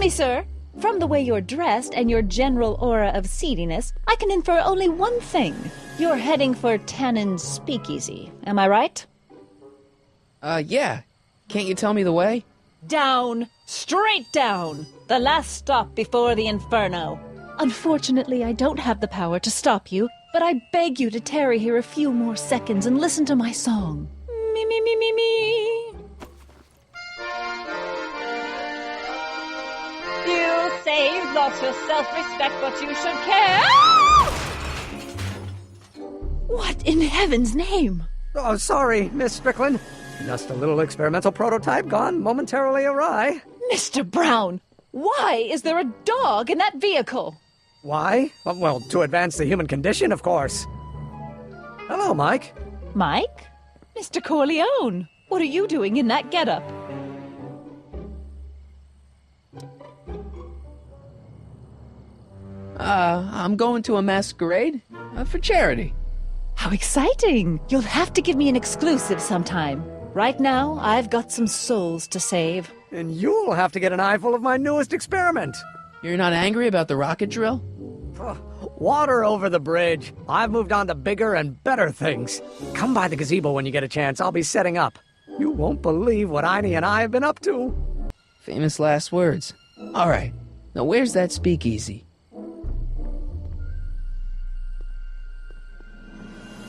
me, sir. From the way you're dressed and your general aura of seediness, I can infer only one thing. You're heading for Tannen's Speakeasy. Am I right? Yeah. Can't you tell me the way? Down. Straight down. The last stop before the Inferno. Unfortunately, I don't have the power to stop you, but I beg you to tarry here a few more seconds and listen to my song. Me, me, me, me, me. You say you've lost your self-respect, but you should care. What in heaven's name? Oh, sorry, Miss Strickland. Just a little experimental prototype gone momentarily awry. Mr. Brown, why is there a dog in that vehicle? Why? Well, to advance the human condition, of course. Hello, Mike. Mike? Mr. Corleone, what are you doing in that getup? I'm going to a masquerade for charity. How exciting! You'll have to give me an exclusive sometime. Right now, I've got some souls to save. And you'll have to get an eyeful of my newest experiment. You're not angry about the rocket drill? Water over the bridge. I've moved on to bigger and better things. Come by the gazebo when you get a chance. I'll be setting up. You won't believe what Einie and I have been up to. Famous last words. All right. Now where's that speakeasy?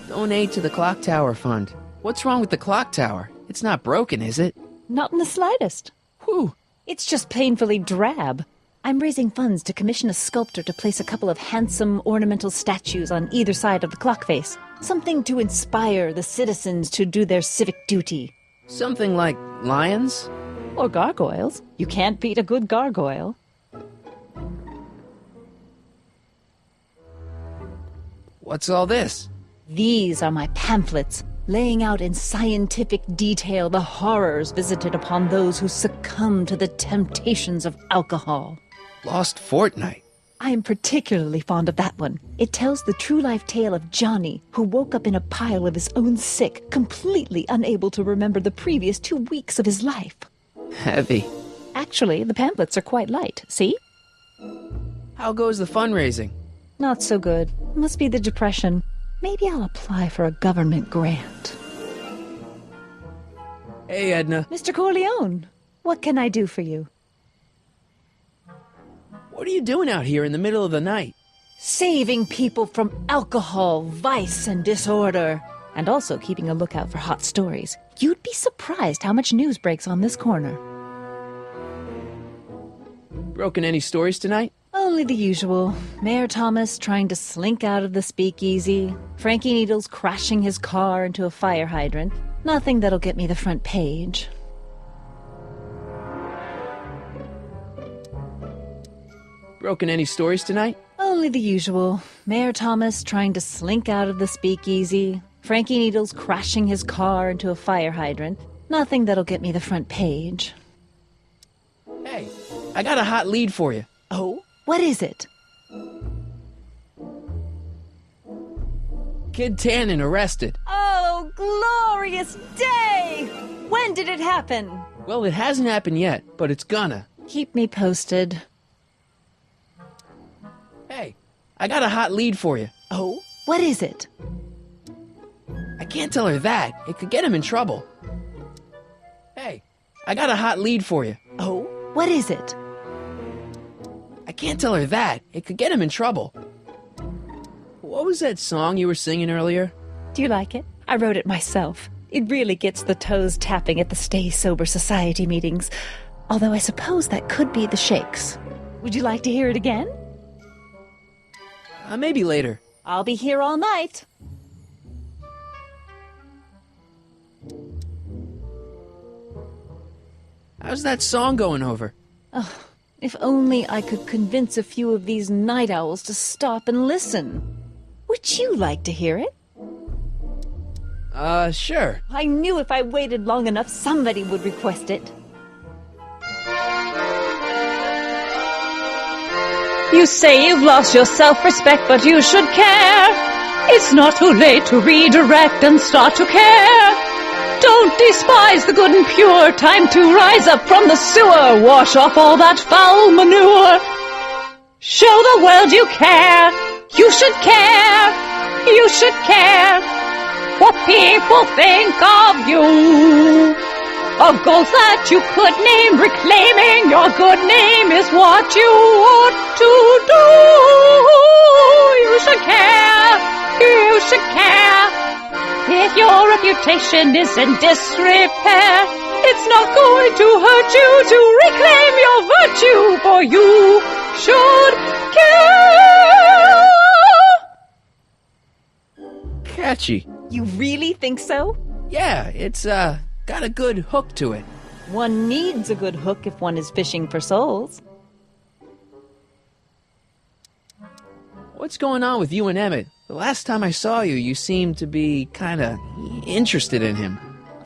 Donate to the Clock Tower Fund. What's wrong with the clock tower? It's not broken, is it? Not in the slightest. Whew. It's just painfully drab. I'm raising funds to commission a sculptor to place a couple of handsome ornamental statues on either side of the clock face. Something to inspire the citizens to do their civic duty. Something like lions? Or gargoyles. You can't beat a good gargoyle. What's all this? These are my pamphlets, laying out in scientific detail the horrors visited upon those who succumb to the temptations of alcohol. Lost Fortnight. I am particularly fond of that one. It tells the true-life tale of Johnny, who woke up in a pile of his own sick, completely unable to remember the previous 2 weeks of his life. Heavy. Actually, the pamphlets are quite light, see? How goes the fundraising? Not so good. Must be the depression. Maybe I'll apply for a government grant. Hey, Edna. Mr. Corleone, what can I do for you? What are you doing out here in the middle of the night? Saving people from alcohol, vice, and disorder. And also keeping a lookout for hot stories. You'd be surprised how much news breaks on this corner. Broken any stories tonight? Only the usual. Mayor Thomas trying to slink out of the speakeasy. Frankie Needles crashing his car into a fire hydrant. Nothing that'll get me the front page. Broken any stories tonight? Only the usual. Mayor Thomas trying to slink out of the speakeasy. Frankie Needles crashing his car into a fire hydrant. Nothing that'll get me the front page. Hey, I got a hot lead for you. Oh? What is it? Kid Tannen arrested. Oh, glorious day! When did it happen? Well, it hasn't happened yet, but it's gonna. Keep me posted. Hey, I got a hot lead for you. Oh? What is it? I can't tell her that. It could get him in trouble. Hey, I got a hot lead for you. Oh? What is it? I can't tell her that. It could get him in trouble. What was that song you were singing earlier? Do you like it? I wrote it myself. It really gets the toes tapping at the Stay Sober Society meetings. Although I suppose that could be the Shakes. Would you like to hear it again? Maybe later. I'll be here all night. How's that song going over? If only I could convince a few of these night owls to stop and listen. Would you like to hear it? Sure. I knew if I waited long enough, somebody would request it. You say you've lost your self-respect, but you should care. It's not too late to redirect and start to care. Don't despise the good and pure. Time to rise up from the sewer. Wash off all that foul manure. Show the world you care. You should care. You should care what people think of you. Of goals that you could name. Reclaiming your good name is what you ought to do. You should care. You should care. If your reputation is in disrepair, it's not going to hurt you to reclaim your virtue, for you should care. Catchy. You really think so? Yeah, it's, got a good hook to it. One needs a good hook if one is fishing for souls. What's going on with you and Emmett? The last time I saw you, you seemed to be kinda interested in him.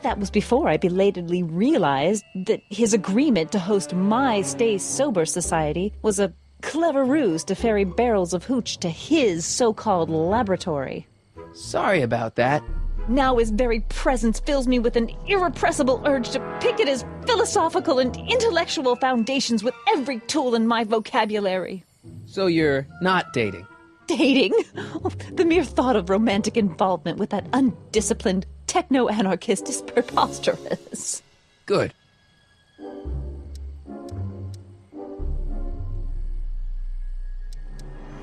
That was before I belatedly realized that his agreement to host my Stay Sober Society was a clever ruse to ferry barrels of hooch to his so-called laboratory. Sorry about that. Now his very presence fills me with an irrepressible urge to pick at his philosophical and intellectual foundations with every tool in my vocabulary. So you're not dating? Dating? Oh, the mere thought of romantic involvement with that undisciplined techno-anarchist is preposterous. Good.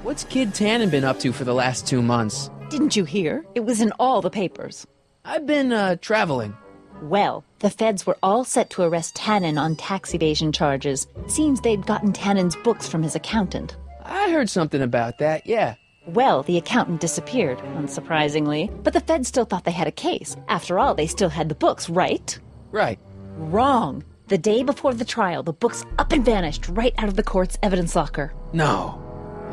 What's Kid Tannen been up to for the last 2 months? Didn't you hear? It was in all the papers. I've been, traveling. Well, the feds were all set to arrest Tannen on tax evasion charges. Seems they'd gotten Tannen's books from his accountant. I heard something about that, yeah. Well, the accountant disappeared, unsurprisingly, but the feds still thought they had a case. After all, they still had the books, right? Right. Wrong. The day before the trial, the books up and vanished right out of the court's evidence locker. No.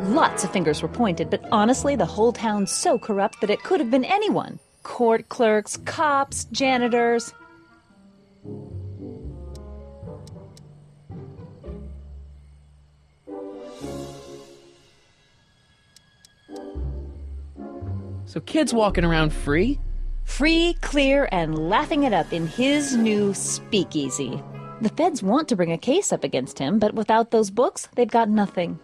Lots of fingers were pointed, but honestly, the whole town's so corrupt that it could have been anyone. Court clerks, cops, janitors. So Kid's walking around free? Free, clear, and laughing it up in his new speakeasy. The feds want to bring a case up against him, but without those books, they've got nothing.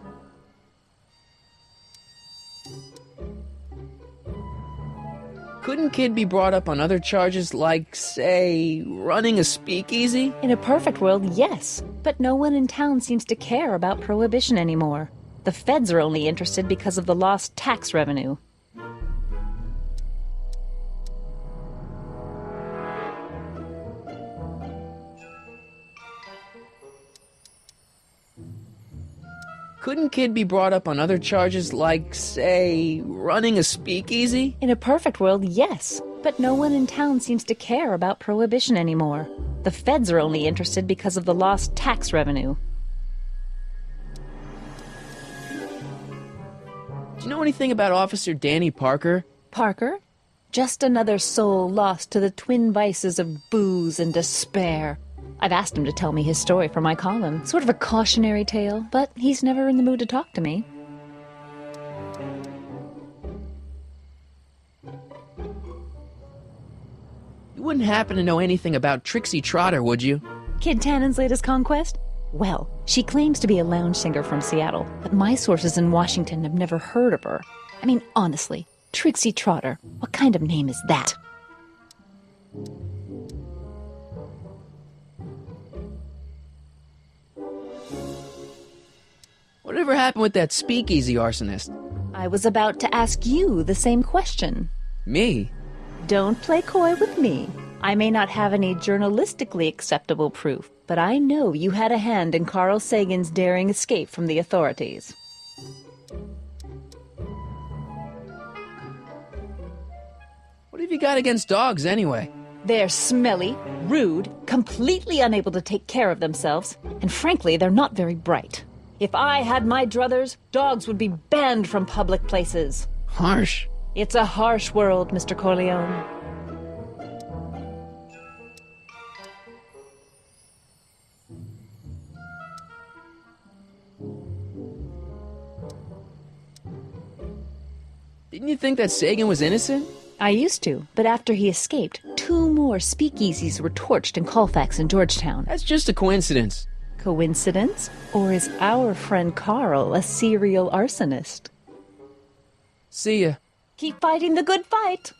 Couldn't Kid be brought up on other charges like, say, running a speakeasy? In a perfect world, yes. But no one in town seems to care about prohibition anymore. The feds are only interested because of the lost tax revenue. Couldn't Kid be brought up on other charges like, say, running a speakeasy? In a perfect world, yes. But no one in town seems to care about prohibition anymore. The feds are only interested because of the lost tax revenue. Do you know anything about Officer Danny Parker? Parker? Just another soul lost to the twin vices of booze and despair. I've asked him to tell me his story for my column. Sort of a cautionary tale, but he's never in the mood to talk to me. You wouldn't happen to know anything about Trixie Trotter, would you? Kid Tannen's latest conquest? Well, she claims to be a lounge singer from Seattle, but my sources in Washington have never heard of her. I mean, honestly, Trixie Trotter, what kind of name is that? Whatever happened with that speakeasy arsonist? I was about to ask you the same question. Me? Don't play coy with me. I may not have any journalistically acceptable proof, but I know you had a hand in Carl Sagan's daring escape from the authorities. What have you got against dogs, anyway? They're smelly, rude, completely unable to take care of themselves, and frankly, they're not very bright. If I had my druthers, dogs would be banned from public places. Harsh. It's a harsh world, Mr. Corleone. Didn't you think that Sagan was innocent? I used to, but after he escaped, 2 more speakeasies were torched in Colfax and Georgetown. That's just a coincidence. Coincidence? Or is our friend Carl a serial arsonist? See ya. Keep fighting the good fight.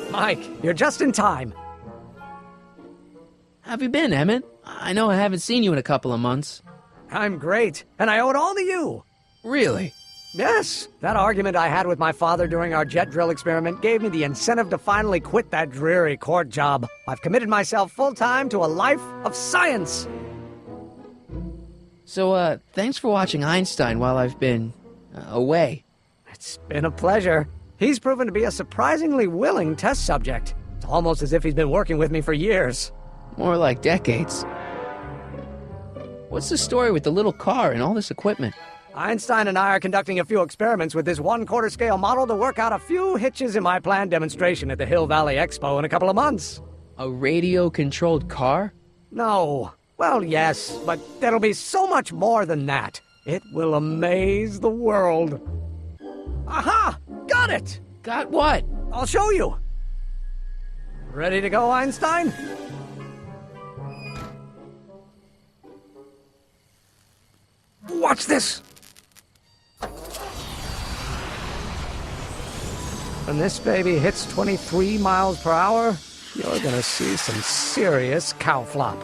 Mike, you're just in time. How have you been, Emmett? I know I haven't seen you in a couple of months. I'm great, and I owe it all to you. Really? Yes, that argument I had with my father during our jet drill experiment gave me the incentive to finally quit that dreary court job. I've committed myself full-time to a life of science. So, thanks for watching Einstein while I've been away. It's been a pleasure. He's proven to be a surprisingly willing test subject. It's almost as if he's been working with me for years. More like decades. What's the story with the little car and all this equipment? Einstein and I are conducting a few experiments with this 1/4 scale model to work out a few hitches in my planned demonstration at the Hill Valley Expo in a couple of months. A radio-controlled car? No. Well, yes, but there'll be so much more than that. It will amaze the world. Aha! Got it! Got what? I'll show you. Ready to go, Einstein? Watch this! When this baby hits 23 miles per hour, you're gonna see some serious cow flop.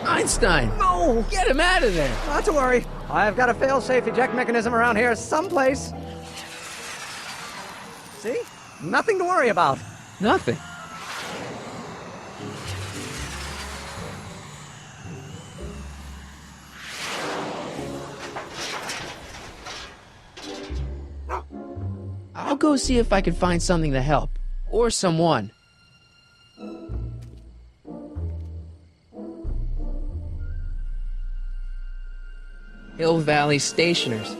Einstein! No! Get him out of there! Not to worry. I've got a fail-safe eject mechanism around here someplace. See? Nothing to worry about. Nothing. I'll go see if I can find something to help. Or someone. Hill Valley Stationers.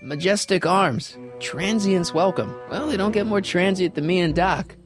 Majestic Arms. Transients welcome. Well, they don't get more transient than me and Doc.